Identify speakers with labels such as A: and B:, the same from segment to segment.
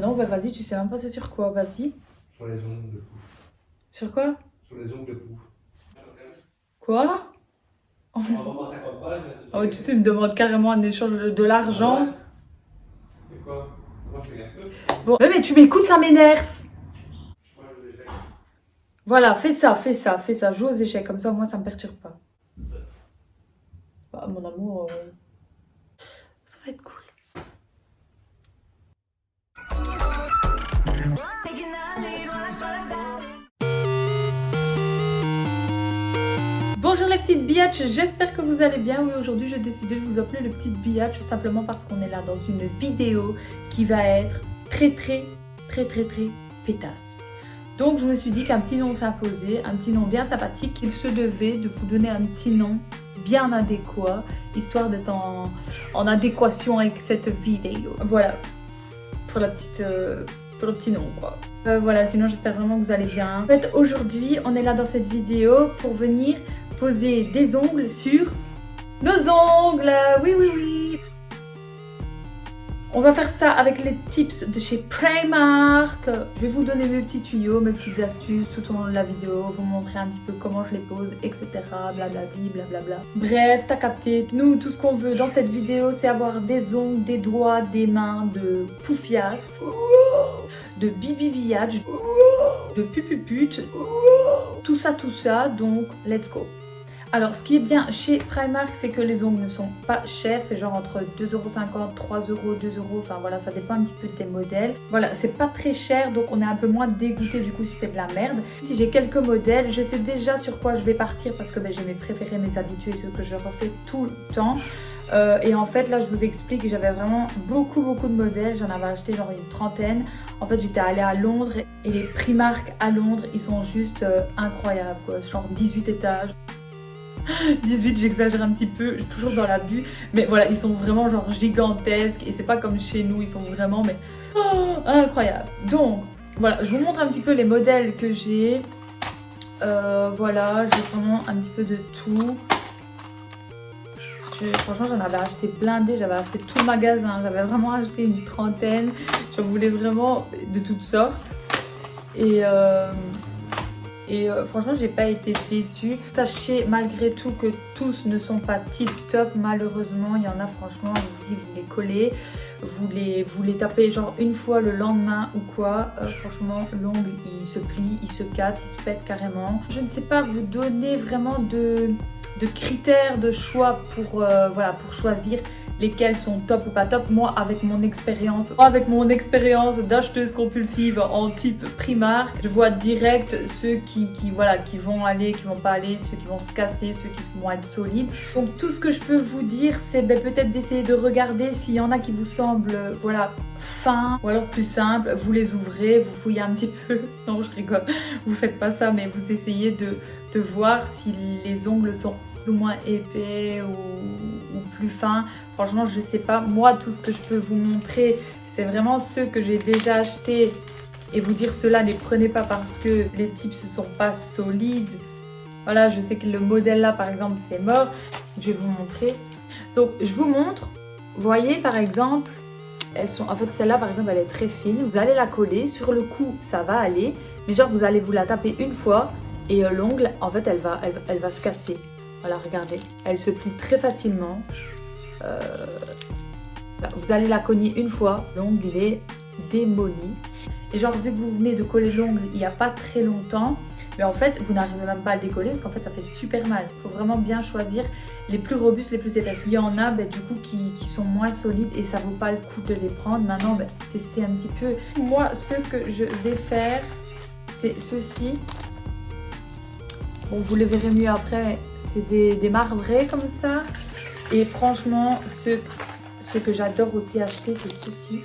A: Non, bah vas-y, tu sais même pas c'est sur quoi, vas-y.
B: Sur les ongles de pouf.
A: Sur quoi?
B: Sur les ongles de pouf.
A: Quoi?
B: On va pas 50 balles,
A: Oh, tu me demandes carrément un échange de l'argent.
B: Et quoi? Moi je fais gaffe.
A: Bon, mais tu m'écoutes, ça m'énerve.
B: Moi je les échecs.
A: Voilà, fais ça, joue aux échecs, comme ça moi ça me perturbe pas. Bah, mon amour, ça va être cool. Bonjour les petites biatches, j'espère que vous allez bien. Oui, aujourd'hui j'ai décidé de vous appeler le petit biatch simplement parce qu'on est là dans une vidéo qui va être très pétasse. Donc je me suis dit qu'un petit nom s'imposait, un petit nom bien sympathique, qu'il se devait de vous donner un petit nom bien adéquat, histoire d'être en adéquation avec cette vidéo. Voilà, pour la petite... pour le petit nom quoi. Voilà, sinon j'espère vraiment que vous allez bien. En fait aujourd'hui on est là dans cette vidéo pour venir poser des ongles sur nos ongles. Oui. On va faire ça avec les tips de chez Primark. Je vais vous donner mes petits tuyaux, mes petites astuces tout au long de la vidéo, vous montrer un petit peu comment je les pose, etc. Blablabla. Bref, t'as capté. Nous, tout ce qu'on veut dans cette vidéo, c'est avoir des ongles, des doigts, des mains de poufias, de bibibiatch, de pupupute, tout ça, donc let's go. Alors, ce qui est bien chez Primark, c'est que les ongles ne sont pas chers. C'est genre entre 2,50 €, 3 €, 2 €. Enfin voilà, ça dépend un petit peu des modèles. Voilà, c'est pas très cher, donc on est un peu moins dégoûté du coup si c'est de la merde. Si j'ai quelques modèles, je sais déjà sur quoi je vais partir parce que j'ai mes préférés, mes habitués, ceux que je refais tout le temps. Et en fait, là, je vous explique, j'avais vraiment beaucoup de modèles. J'en avais acheté genre une trentaine. En fait, j'étais allée à Londres et les Primark à Londres, ils sont juste incroyables, quoi. Genre 18 étages. 18, j'exagère un petit peu, toujours dans l'abus, mais voilà, ils sont vraiment genre gigantesques et c'est pas comme chez nous, ils sont vraiment mais incroyables. Donc voilà, je vous montre un petit peu les modèles que j'ai. Voilà, j'ai vraiment un petit peu de tout. Franchement, j'en avais acheté blindé, j'avais acheté tout le magasin, j'avais vraiment acheté une trentaine. J'en voulais vraiment de toutes sortes. Et franchement, j'ai pas été déçue. Sachez malgré tout que tous ne sont pas tip top. Malheureusement, il y en a franchement, je vous dis, vous les collez, vous les tapez genre une fois le lendemain ou quoi. Franchement, l'ongle il se plie, il se casse, il se pète carrément. Je ne sais pas vous donner vraiment de critères de choix pour, voilà, pour choisir lesquels sont top ou pas top. Moi, avec mon expérience d'acheteuse compulsive en type Primark, je vois direct ceux qui vont aller, qui vont pas aller, ceux qui vont se casser, ceux qui vont être solides. Donc tout ce que je peux vous dire, c'est peut-être d'essayer de regarder s'il y en a qui vous semblent voilà, fins ou alors plus simples. Vous les ouvrez, vous fouillez un petit peu. Non, je rigole, vous faites pas ça, mais vous essayez de voir si les ongles sont ou moins épais ou plus fins. Franchement, je sais pas. Moi, tout ce que je peux vous montrer, c'est vraiment ceux que j'ai déjà achetés et vous dire ceux-là, ne les prenez pas parce que les tips ne sont pas solides. Voilà, je sais que le modèle là, par exemple, c'est mort. Je vais vous montrer. Donc, je vous montre. Vous voyez, par exemple, elles sont... En fait, celle-là, par exemple, elle est très fine. Vous allez la coller. Sur le coup, ça va aller. Mais genre, vous allez vous la taper une fois et l'ongle, en fait, elle va se casser. Voilà, regardez, elle se plie très facilement. Vous allez la cogner une fois, l'ongle il est démoli. Et genre, vu que vous venez de coller l'ongle il n'y a pas très longtemps, mais en fait, vous n'arrivez même pas à le décoller parce qu'en fait, ça fait super mal. Il faut vraiment bien choisir les plus robustes, les plus épaisses. Il y en a du coup qui sont moins solides et ça vaut pas le coup de les prendre. Maintenant, testez un petit peu. Moi, ce que je vais faire, c'est ceci. Bon, vous les verrez mieux après. C'est des marbrés comme ça. Et franchement, ce que j'adore aussi acheter, c'est ceci.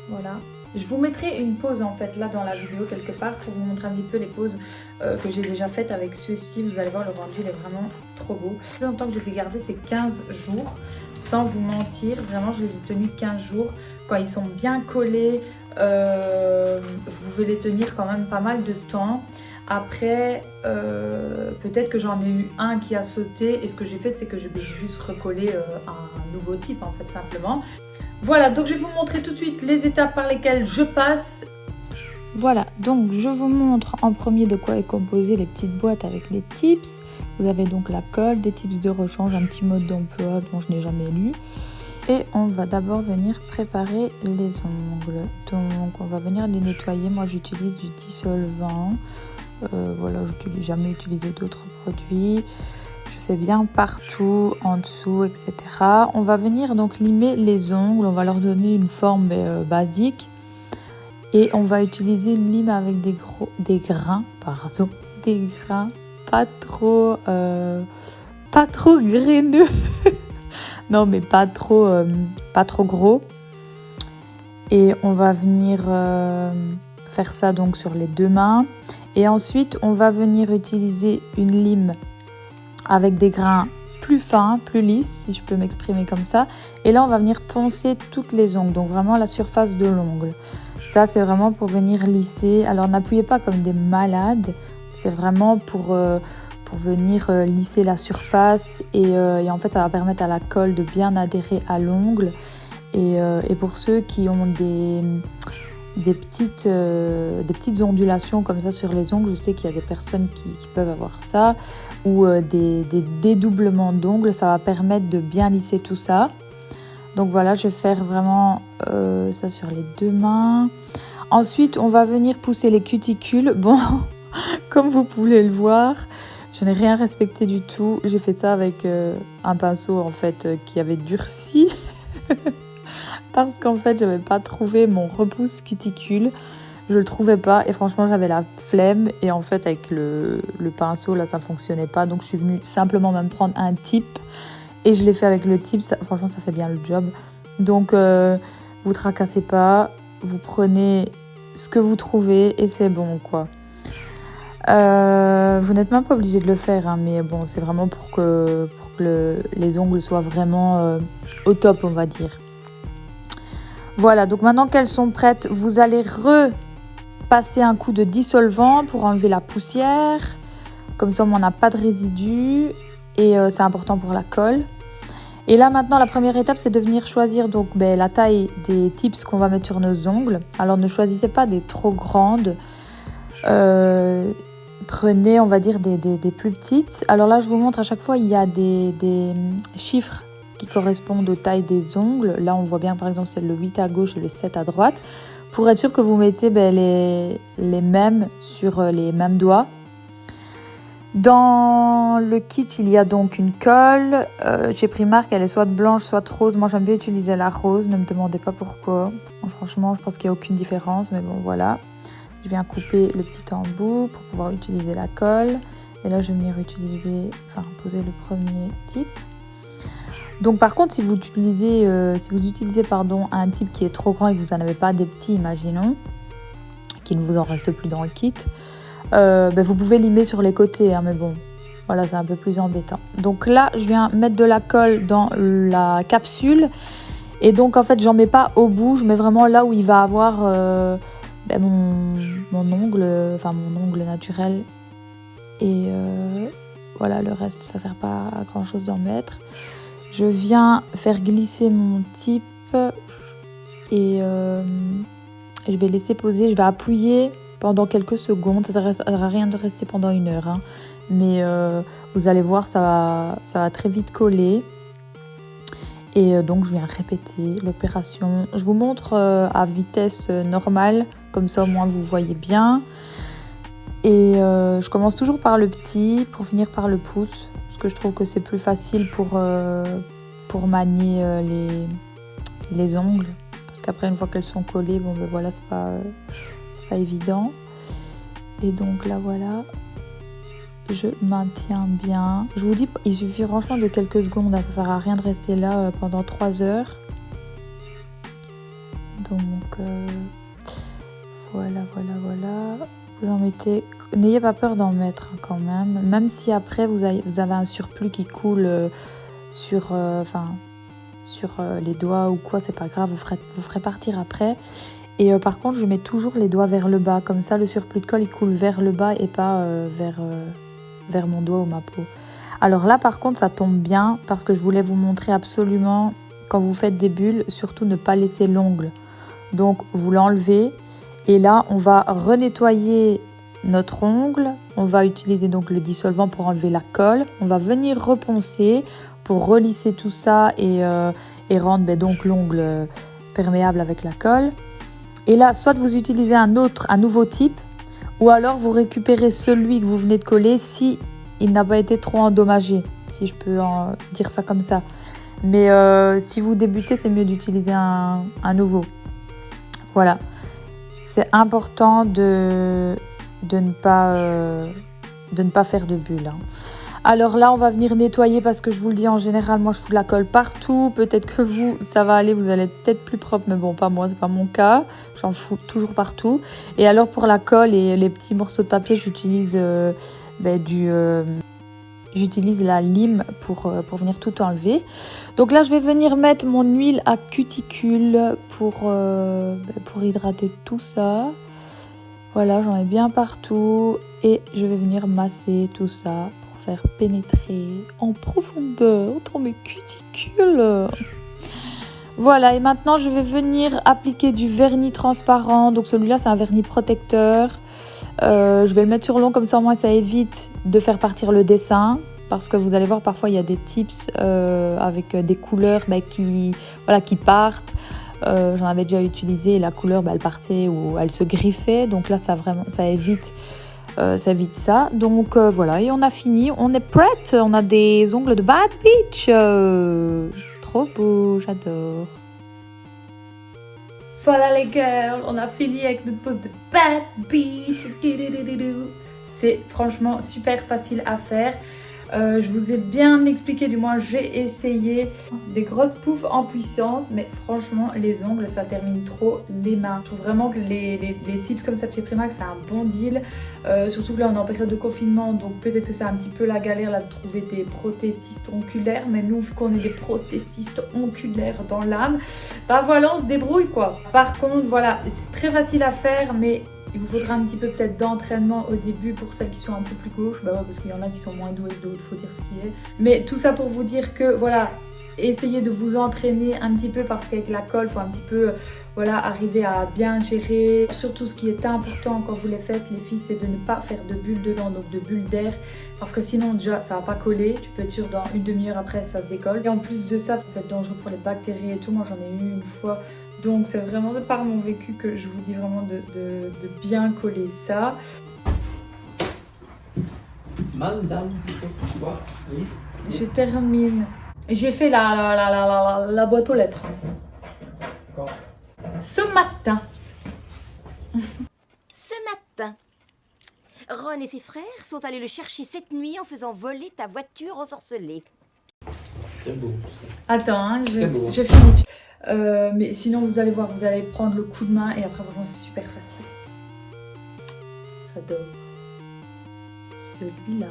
A: Voilà. Je vous mettrai une pause en fait là dans la vidéo quelque part pour vous montrer un petit peu les pauses que j'ai déjà faites avec ceci. Vous allez voir, le rendu il est vraiment trop beau. Le plus longtemps que je les ai gardés, c'est 15 jours. Sans vous mentir, vraiment je les ai tenus 15 jours. Quand ils sont bien collés, vous pouvez les tenir quand même pas mal de temps. Après, peut-être que j'en ai eu un qui a sauté et ce que j'ai fait, c'est que j'ai juste recollé un nouveau type en fait simplement. Voilà, donc je vais vous montrer tout de suite les étapes par lesquelles je passe.
C: Voilà, donc je vous montre en premier de quoi est composée les petites boîtes avec les tips. Vous avez donc la colle, des tips de rechange, un petit mode d'emploi dont je n'ai jamais lu. Et on va d'abord venir préparer les ongles. Donc on va venir les nettoyer. Moi j'utilise du dissolvant. Voilà, je n'ai jamais utilisé d'autres produits. Je fais bien partout, en dessous, etc. On va venir donc limer les ongles. On va leur donner une forme basique. Et on va utiliser une lime avec des grains pas trop graineux. Non, mais pas trop gros. Et on va venir faire ça donc sur les 2 mains. Et ensuite, on va venir utiliser une lime avec des grains plus fins, plus lisses, si je peux m'exprimer comme ça. Et là, on va venir poncer toutes les ongles, donc vraiment la surface de l'ongle. Ça, c'est vraiment pour venir lisser. Alors, n'appuyez pas comme des malades. C'est vraiment pour venir lisser la surface. Et en fait, ça va permettre à la colle de bien adhérer à l'ongle. Et pour ceux qui ont des petites ondulations comme ça sur les ongles, je sais qu'il y a des personnes qui peuvent avoir ça. Ou des dédoublements d'ongles. Ça va permettre de bien lisser tout ça. Donc voilà, je vais faire vraiment ça sur les 2 mains. Ensuite, on va venir pousser les cuticules. Bon, comme vous pouvez le voir, je n'ai rien respecté du tout. J'ai fait ça avec un pinceau en fait qui avait durci. Parce qu'en fait, je n'avais pas trouvé mon repousse cuticule. Je le trouvais pas et franchement, j'avais la flemme. Et en fait, avec le pinceau, là, ça fonctionnait pas. Donc, je suis venue simplement même prendre un tip. Et je l'ai fait avec le type, franchement ça fait bien le job. Donc vous tracassez pas, vous prenez ce que vous trouvez et c'est bon quoi. Vous n'êtes même pas obligé de le faire, hein, mais bon c'est vraiment pour que les ongles soient vraiment au top on va dire. Voilà, donc maintenant qu'elles sont prêtes, vous allez repasser un coup de dissolvant pour enlever la poussière. Comme ça on n'a pas de résidus et c'est important pour la colle. Et là maintenant la première étape c'est de venir choisir donc la taille des tips qu'on va mettre sur nos ongles. Alors ne choisissez pas des trop grandes, prenez on va dire des plus petites. Alors là je vous montre à chaque fois il y a des chiffres qui correspondent aux tailles des ongles. Là on voit bien par exemple c'est le 8 à gauche et le 7 à droite. Pour être sûr que vous mettez les mêmes sur les mêmes doigts. Dans le kit, il y a donc une colle. Chez Primark, elle est soit blanche, soit rose. Moi, j'aime bien utiliser la rose. Ne me demandez pas pourquoi. Franchement, je pense qu'il n'y a aucune différence. Mais bon, voilà. Je viens couper le petit embout pour pouvoir utiliser la colle. Et là, je vais venir poser le premier type. Donc, par contre, si vous utilisez un type qui est trop grand et que vous n'en avez pas des petits, imaginons, qu'il ne vous en reste plus dans le kit, vous pouvez limer sur les côtés, hein, mais bon, voilà, c'est un peu plus embêtant. Donc là, je viens mettre de la colle dans la capsule. Et donc, en fait, j'en mets pas au bout. Je mets vraiment là où il va avoir mon ongle naturel. Et voilà, le reste, ça sert pas à grand chose d'en mettre. Je viens faire glisser mon type et je vais laisser poser. Je vais appuyer pendant quelques secondes. Ça ne sert à rien de rester pendant 1 heure. Hein. Mais vous allez voir, ça va très vite coller. Et donc, je viens répéter l'opération. Je vous montre à vitesse normale. Comme ça, au moins, vous voyez bien. Et je commence toujours par le petit pour finir par le pouce. Parce que je trouve que c'est plus facile pour manier les ongles. Parce qu'après, une fois qu'elles sont collées, voilà, c'est pas évident. Et donc là, voilà. Je maintiens bien. Je vous dis, il suffit franchement de quelques secondes. Hein, ça sert à rien de rester là pendant 3 heures. Donc, voilà. Vous en mettez. N'ayez pas peur d'en mettre hein, quand même. Même si après, vous avez un surplus qui coule sur les doigts ou quoi, c'est pas grave. Vous ferez partir après. Et par contre, je mets toujours les doigts vers le bas. Comme ça, le surplus de colle, il coule vers le bas et pas vers mon doigt ou ma peau. Alors là, par contre, ça tombe bien parce que je voulais vous montrer absolument quand vous faites des bulles, surtout ne pas laisser l'ongle. Donc vous l'enlevez et là on va renettoyer notre ongle. On va utiliser donc le dissolvant pour enlever la colle. On va venir reponcer pour relisser tout ça et rendre donc l'ongle perméable avec la colle. Et là, soit vous utilisez un nouveau type, ou alors vous récupérez celui que vous venez de coller si il n'a pas été trop endommagé, si je peux dire ça comme ça. Mais si vous débutez, c'est mieux d'utiliser un nouveau. Voilà. C'est important de ne pas faire de bulles. Hein. Alors là, on va venir nettoyer parce que je vous le dis, en général, moi, je fous de la colle partout. Peut-être que vous, ça va aller, vous allez être peut-être plus propre, mais bon, pas moi, c'est pas mon cas. J'en fous toujours partout. Et alors, pour la colle et les petits morceaux de papier, j'utilise j'utilise la lime pour venir tout enlever. Donc là, je vais venir mettre mon huile à cuticule pour hydrater tout ça. Voilà, j'en ai bien partout. Et je vais venir masser tout ça pour faire pénétrer en profondeur dans mes cuticules. Voilà, et maintenant, je vais venir appliquer du vernis transparent. Donc celui-là, c'est un vernis protecteur. Je vais le mettre sur long, comme ça, au moins, ça évite de faire partir le dessin. Parce que vous allez voir, parfois, il y a des tips avec des couleurs qui partent. J'en avais déjà utilisé et la couleur, elle partait ou elle se griffait. Donc là, ça évite ça. Donc voilà, et on a fini. On est prête. On a des ongles de Bad Beach. Trop beau, j'adore.
A: Voilà les girls, on a fini avec notre pose de Bad Beach. C'est franchement super facile à faire. Je vous ai bien expliqué, du moins j'ai essayé des grosses poufs en puissance, mais franchement les ongles ça termine trop les mains. Je trouve vraiment que les tips comme ça de chez Primark c'est un bon deal, surtout que là on est en période de confinement, donc peut-être que c'est un petit peu la galère là de trouver des prothésistes onculaires, mais nous vu qu'on est des prothésistes onculaires dans l'âme, bah voilà, on se débrouille quoi. Par contre voilà, c'est très facile à faire, mais il vous faudra un petit peu peut-être d'entraînement au début pour celles qui sont un peu plus gauches, bah ouais, parce qu'il y en a qui sont moins douées que d'autres, faut dire ce qui est. Mais tout ça pour vous dire que voilà, essayez de vous entraîner un petit peu parce qu'avec la colle, il faut un petit peu arriver à bien gérer. Surtout ce qui est important quand vous les faites, les filles, c'est de ne pas faire de bulles dedans, donc de bulles d'air, parce que sinon déjà ça va pas coller. Tu peux être sûr dans une demi-heure après ça se décolle. Et en plus de ça, ça peut être dangereux pour les bactéries et tout. Moi j'en ai eu une fois. Donc c'est vraiment de par mon vécu que je vous dis vraiment de bien coller ça.
B: Madame, quoi? Oui.
A: Je termine. J'ai fait la boîte aux lettres.
B: D'accord.
A: Ce matin.
D: Ce matin, Ron et ses frères sont allés le chercher cette nuit en faisant voler ta voiture ensorcelée.
B: C'est beau tout ça.
A: Attends, hein,
B: C'est beau.
A: je finis. Mais sinon vous allez voir, vous allez prendre le coup de main et après franchement c'est super facile. J'adore. Celui-là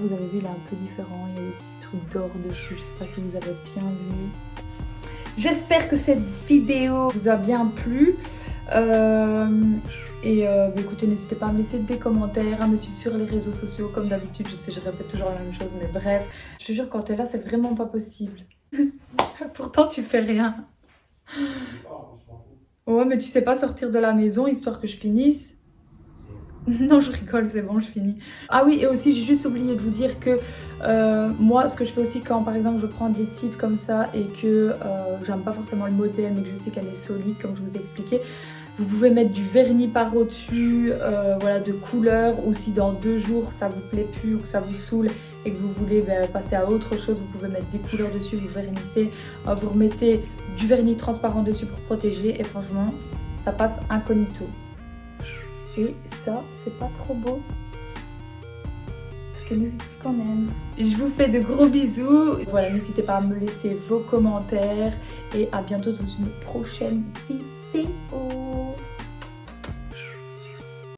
A: vous avez vu, il est un peu différent, il y a des petits trucs d'or dessus, je sais pas si vous avez bien vu. J'espère que cette vidéo vous a bien plu. Écoutez, n'hésitez pas à me laisser des commentaires, à me suivre sur les réseaux sociaux comme d'habitude. Je sais, je répète toujours la même chose, mais bref, je te jure, quand t'es là c'est vraiment pas possible. Pourtant tu fais rien. Ouais, mais tu sais pas sortir de la maison histoire que je finisse. Non, je rigole, c'est bon, je finis. Ah oui, et aussi j'ai juste oublié de vous dire que moi, ce que je fais aussi quand par exemple je prends des tips comme ça et que j'aime pas forcément le modèle mais que je sais qu'elle est solide comme je vous ai expliqué, vous pouvez mettre du vernis par au-dessus, de couleur, ou si dans 2 jours ça vous plaît plus ou que ça vous saoule et que vous voulez passer à autre chose, vous pouvez mettre des couleurs dessus, vous vernissez, vous remettez du vernis transparent dessus pour protéger et franchement ça passe incognito. Et ça, c'est pas trop beau. Parce que nous, c'est tout ce qu'on aime. Je vous fais de gros bisous. Voilà, n'hésitez pas à me laisser vos commentaires. Et à bientôt dans une prochaine vidéo.